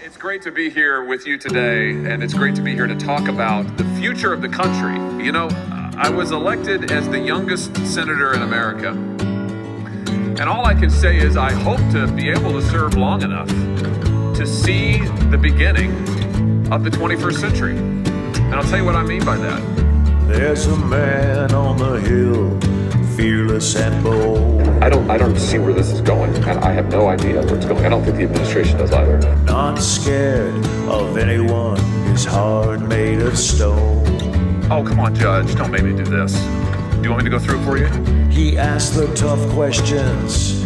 It's great to be here with you today, and it's great to be here to talk about the future of the country. You know, I was elected as the youngest senator in America, and all I can say is I hope to be able to serve long enough to see the beginning of the 21st century. And I'll tell you what I mean by that. There's a man on the hill, fearless and bold. I don't see where this is going, and I have no idea where it's going. I don't think the administration does either. Not scared of anyone, his heart made of stone. Oh, come on, Judge, don't make me do this. Do you want me to go through it for you? He asked the tough questions,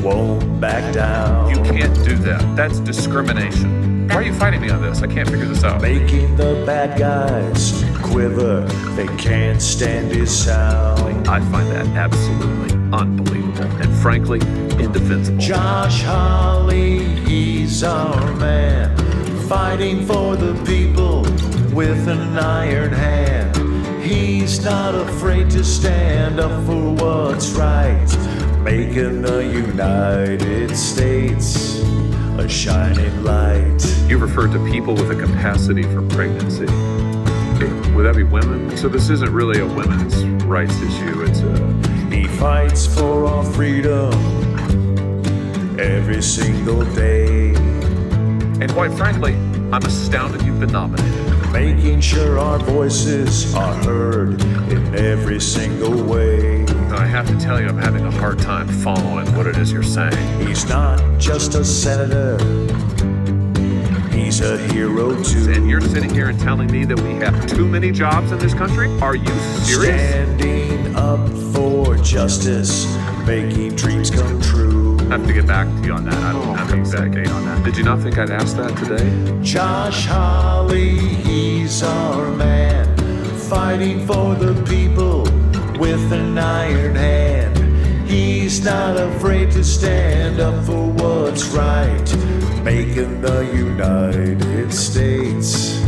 won't back down. You can't do that. That's discrimination. Why are you fighting me on this? I can't figure this out. Making the bad guys quiver, they can't stand his sound. I find that absolutely unbelievable and frankly indefensible. Josh Hawley, he's our man, fighting for the people with an iron hand. He's not afraid to stand up for what's right, making the United States a shining light. You referred to people with a capacity for pregnancy. Would that be women? So this isn't really a women's rights issue, it's He fights for our freedom every single day. And quite frankly, I'm astounded you've been nominated. Making sure our voices are heard in every single way. I have to tell you, I'm having a hard time following what it is you're saying. He's not just a senator, he's a hero too. And you're sitting here and telling me that we have too many jobs in this country? Are you serious? Standing up for justice, making dreams come true. I have to get back to you on that. I don't have an exact date on that. Did you not think I'd ask that today? Josh Hawley, he's our man, fighting for the people with an iron hand. He's not afraid to stand up for what's right, making the United States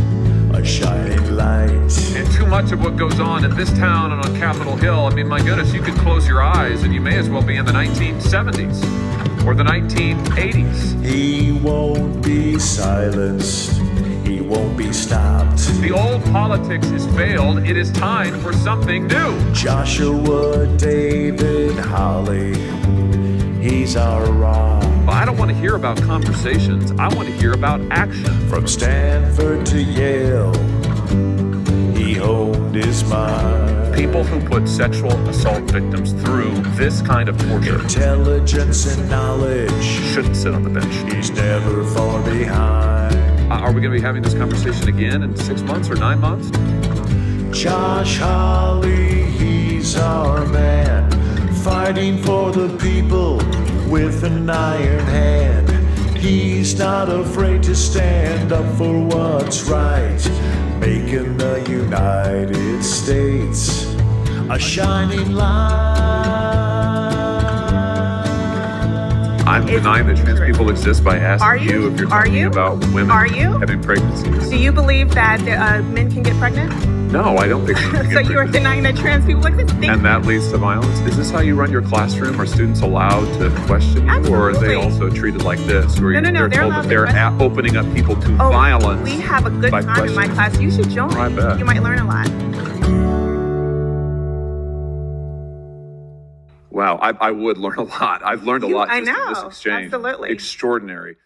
a shining light. And too much of what goes on in this town and on Capitol Hill, I mean, my goodness, you could close your eyes and you may as well be in the 1970s or the 1980s. He won't be silenced, he won't be stopped. The old politics has failed. It is time for something new. Joshua David Hawley, he's our rock. Well, I don't want to hear about conversations. I want to hear about action. From Stanford to Yale, he honed his mind. People who put sexual assault victims through this kind of torture Intelligence and knowledge, shouldn't sit on the bench. he's never far behind. Are we going to be having this conversation again in 6 months or 9 months? Josh Hawley, he's our man, fighting for the people with an iron hand. He's not afraid to stand up for what's right, making the United States a shining light. I'm denying that trans people exist by asking you if you're talking about women having pregnancies. Do you believe that men can get pregnant? No, I don't think so. So you are denying that trans people exist? And that leads to violence? Is this how you run your classroom? Are students allowed to question you? Absolutely. Or are they also treated like this? Where No, they're they're told allowed that to they're question. opening up people to violence? We have a good by time in my questioning. class. You should join. I bet. You might learn a lot. Wow, I would learn a lot. I've learned a lot I just in this know. exchange. Absolutely. Extraordinary.